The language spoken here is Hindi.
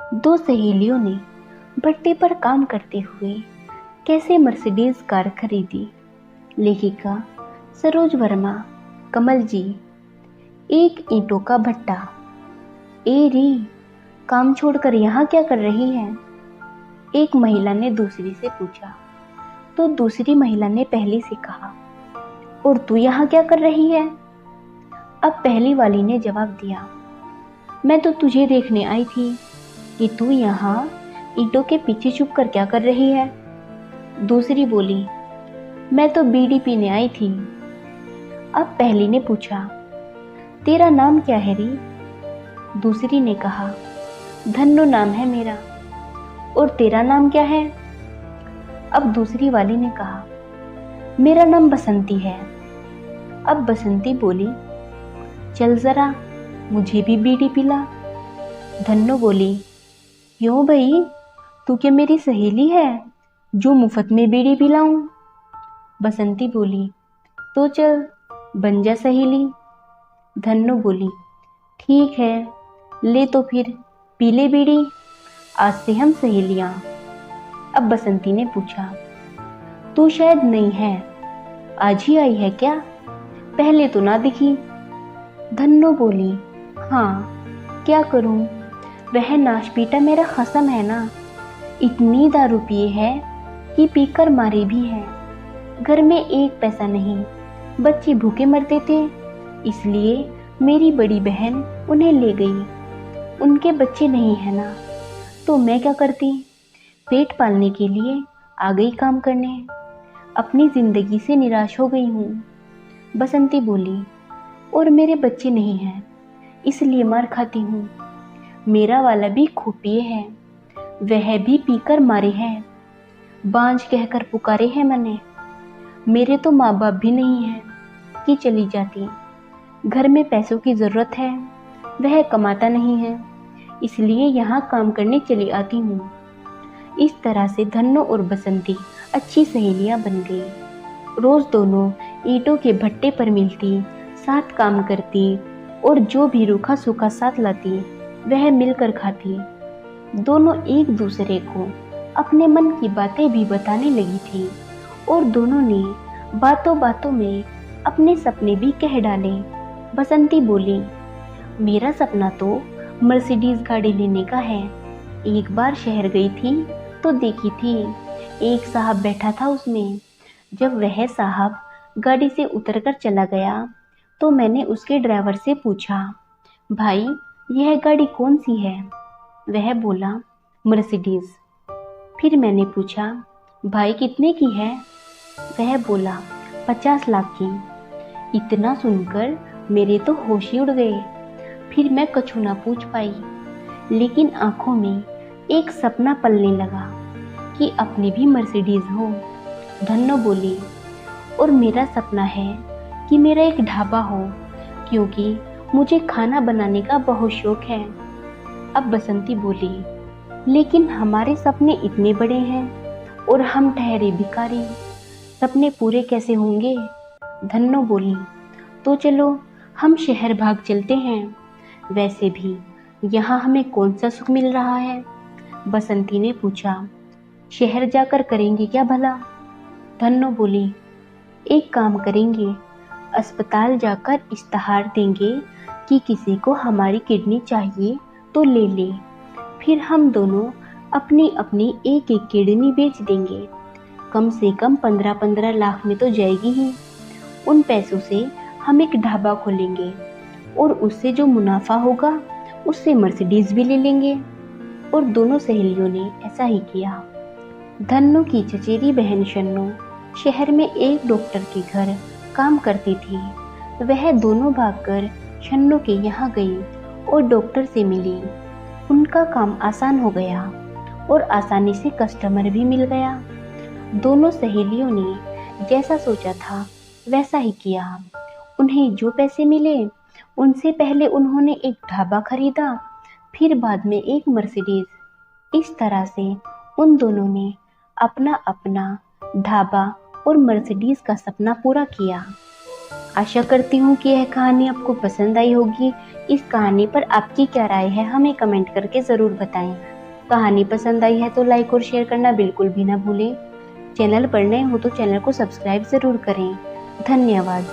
दो सहेलियों ने भट्टे पर काम करते हुए कैसे मर्सिडीज कार खरीदी। लेखिका सरोज वर्मा। कमल जी। एक ईंटों का भट्टा। ए री, काम छोड़कर यहाँ क्या कर रही है? एक महिला ने दूसरी से पूछा। तो दूसरी महिला ने पहली से कहा, और तू यहाँ क्या कर रही है? अब पहली वाली ने जवाब दिया, मैं तो तुझे देखने आई थी कि तू यहाँ ईंटों के पीछे छुप कर क्या कर रही है। दूसरी बोली, मैं तो बीड़ी पीने आई थी। अब पहली ने पूछा, तेरा नाम क्या है री? दूसरी ने कहा, धन्नो नाम है मेरा। और तेरा नाम क्या है? अब दूसरी वाली ने कहा, मेरा नाम बसंती है। अब बसंती बोली, चल जरा मुझे भी बीड़ी पिला। धन्नो बोली, क्यों भाई, तू क्या मेरी सहेली है जो मुफ्त में बीड़ी पिलाऊं? बसंती बोली, तो चल बन जा सहेली। धन्नो बोली, ठीक है, ले तो फिर पी ले बीड़ी, आज से हम सहेलियां। अब बसंती ने पूछा, तू शायद नई है, आज ही आई है क्या? पहले तो ना दिखी। धन्नो बोली, हाँ क्या करूं, वह नाशपीटा मेरा खसम है ना। इतनी दारू पिए है कि पीकर मारे भी है। घर में एक पैसा नहीं, बच्चे भूखे मरते थे, इसलिए मेरी बड़ी बहन उन्हें ले गई। उनके बच्चे नहीं है ना, तो मैं क्या करती, पेट पालने के लिए आ गई काम करने। अपनी जिंदगी से निराश हो गई हूँ। बसंती बोली, और मेरे बच्चे नहीं हैं, इसलिए मार खाती हूँ। मेरा वाला भी खूब पिए है, वह भी पीकर मारे हैं। बांझ कहकर पुकारे हैं मैंने। मेरे तो माँ बाप भी नहीं है कि चली जाती। घर में पैसों की जरूरत है, वह कमाता नहीं है, इसलिए यहाँ काम करने चली आती हूँ। इस तरह से धन्नो और बसंती अच्छी सहेलियाँ बन गई। रोज दोनों ईंटों के भट्टे पर मिलती, साथ काम करती और जो भी रूखा सूखा साथ लाती वह मिलकर खाती। दोनों एक दूसरे को अपने मन की बातें भी बताने लगी थी और दोनों ने बातों बातों में अपने सपने भी कह डाले। बसंती बोली, मेरा सपना तो मर्सिडीज गाड़ी लेने का है। एक बार शहर गई थी तो देखी थी, एक साहब बैठा था उसमें। जब वह साहब गाड़ी से उतरकर चला गया तो मैंने उसके ड्राइवर से पूछा, भाई यह गाड़ी कौन सी है? वह बोला, मर्सिडीज। फिर मैंने पूछा, भाई कितने की है? वह बोला, 50 लाख की। इतना सुनकर मेरे तो होश ही उड़ गए। फिर मैं कछु ना पूछ पाई, लेकिन आंखों में एक सपना पलने लगा कि अपनी भी मर्सिडीज हो। धन्नो बोली, और मेरा सपना है कि मेरा एक ढाबा हो, क्योंकि मुझे खाना बनाने का बहुत शौक है। अब बसंती बोली, लेकिन हमारे सपने इतने बड़े हैं और हम ठहरे भिखारी, सपने पूरे कैसे होंगे? धन्नो बोली, तो चलो हम शहर भाग चलते हैं, वैसे भी यहाँ हमें कौन सा सुख मिल रहा है? बसंती ने पूछा, शहर जाकर करेंगे क्या भला? धन्नो बोली, एक काम करेंगे, अस्पताल जाकर इश्तहार देंगे कि किसी को हमारी किडनी चाहिए तो ले ले। फिर हम दोनों अपनी अपनी एक एक किडनी बेच देंगे। कम से कम 15-15 लाख में तो जाएगी ही। उन पैसों से हम एक ढाबा खोलेंगे और उससे जो मुनाफा होगा उससे मर्सिडीज भी ले लेंगे। और दोनों सहेलियों ने ऐसा ही किया। धन्नो की चचेरी बहन शन्नो शहर में एक डॉक्टर के घर काम करती थी। वह दोनों भागकर शन्नो के यहाँ गई और डॉक्टर से मिली। उनका काम आसान हो गया और आसानी से कस्टमर भी मिल गया। दोनों सहेलियों ने जैसा सोचा था वैसा ही किया। उन्हें जो पैसे मिले उनसे पहले उन्होंने एक ढाबा खरीदा, फिर बाद में एक मर्सिडीज। इस तरह से उन दोनों ने अपना अपना ढाबा और मर्सिडीज का सपना पूरा किया। आशा करती हूँ कि यह कहानी आपको पसंद आई होगी। इस कहानी पर आपकी क्या राय है हमें कमेंट करके ज़रूर बताएं। कहानी पसंद आई है तो लाइक और शेयर करना बिल्कुल भी ना भूलें। चैनल पर नए हो तो चैनल को सब्सक्राइब ज़रूर करें। धन्यवाद।